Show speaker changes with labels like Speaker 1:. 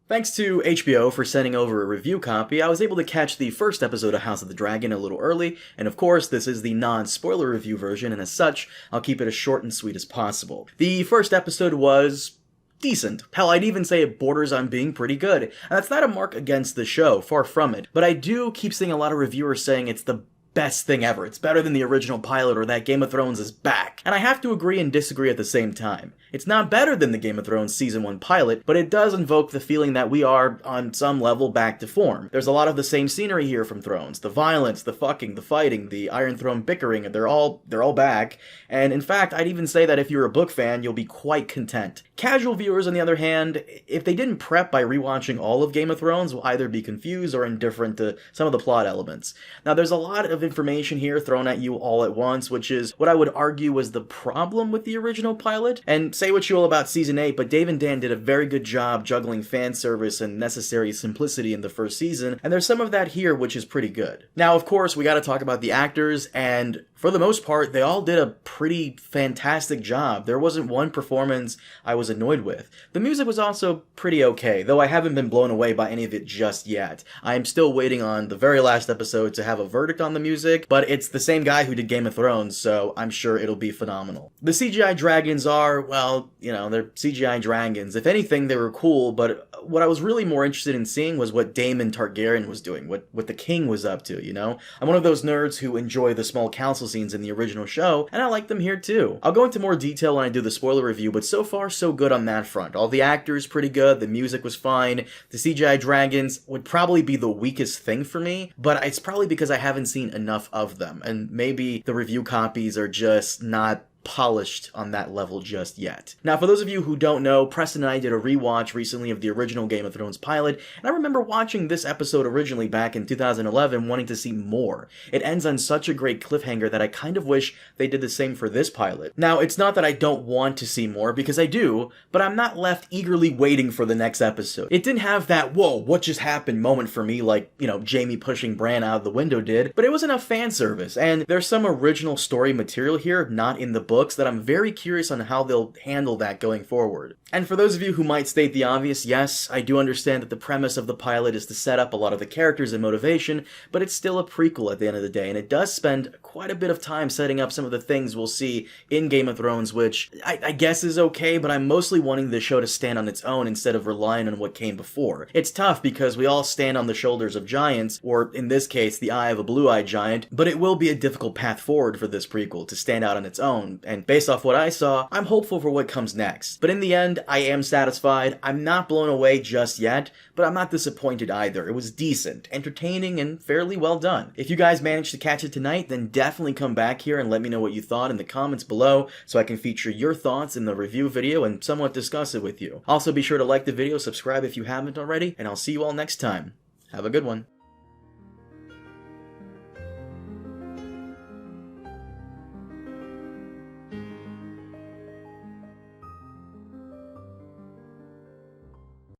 Speaker 1: Thanks to HBO for sending over a review copy, I was able to catch the first episode of House of the Dragon a little early, and of course, this is the non-spoiler review version, and as such, I'll keep it as short and sweet as possible. The first episode was decent. Hell, I'd even say it borders on being pretty good. And that's not a mark against the show, far from it, but I do keep seeing a lot of reviewers saying it's the best thing ever. It's better than the original pilot, or that Game of Thrones is back. And I have to agree and disagree at the same time. It's not better than the Game of Thrones Season 1 pilot, but it does invoke the feeling that we are, on some level, back to form. There's a lot of the same scenery here from Thrones. The violence, the fucking, the fighting, the Iron Throne bickering, they're all back. And in fact, I'd even say that if you're a book fan, you'll be quite content. Casual viewers, on the other hand, if they didn't prep by rewatching all of Game of Thrones, will either be confused or indifferent to some of the plot elements. Now, there's a lot of information here thrown at you all at once, which is what I would argue was the problem with the original pilot. And say what you will about Season 8, but Dave and Dan did a very good job juggling fan service and necessary simplicity in the first season, and there's some of that here which is pretty good. Now, of course, we gotta talk about the actors, and for the most part, they all did a pretty fantastic job. There wasn't one performance I was annoyed with. The music was also pretty okay, though I haven't been blown away by any of it just yet. I am still waiting on the very last episode to have a verdict on the music, but it's the same guy who did Game of Thrones, so I'm sure it'll be phenomenal. The CGI dragons are, well, you know, they're CGI dragons. If anything, they were cool, but what I was really more interested in seeing was what Daemon Targaryen was doing, what the king was up to, you know? I'm one of those nerds who enjoy the small council scenes in the original show, and I like them here too. I'll go into more detail when I do the spoiler review, but so far so good on that front. All the actors pretty good, the music was fine, the CGI dragons would probably be the weakest thing for me, but it's probably because I haven't seen enough of them, and maybe the review copies are just not polished on that level just yet. Now, for those of you who don't know, Preston and I did a rewatch recently of the original Game of Thrones pilot, and I remember watching this episode originally back in 2011 wanting to see more. It ends on such a great cliffhanger that I kind of wish they did the same for this pilot. Now, it's not that I don't want to see more, because I do, but I'm not left eagerly waiting for the next episode. It didn't have that, whoa, what just happened moment for me like, you know, Jaime pushing Bran out of the window did, but it was enough fan service, and there's some original story material here, not in the book, that I'm very curious on how they'll handle that going forward. And for those of you who might state the obvious, yes, I do understand that the premise of the pilot is to set up a lot of the characters and motivation, but it's still a prequel at the end of the day, and it does spend quite a bit of time setting up some of the things we'll see in Game of Thrones, which I guess is okay, but I'm mostly wanting the show to stand on its own instead of relying on what came before. It's tough because we all stand on the shoulders of giants, or in this case, the eye of a blue-eyed giant, but it will be a difficult path forward for this prequel to stand out on its own, and based off what I saw, I'm hopeful for what comes next. But in the end, I am satisfied. I'm not blown away just yet, but I'm not disappointed either. It was decent, entertaining, and fairly well done. If you guys managed to catch it tonight, then definitely come back here and let me know what you thought in the comments below so I can feature your thoughts in the review video and somewhat discuss it with you. Also, be sure to like the video, subscribe if you haven't already, and I'll see you all next time. Have a good one.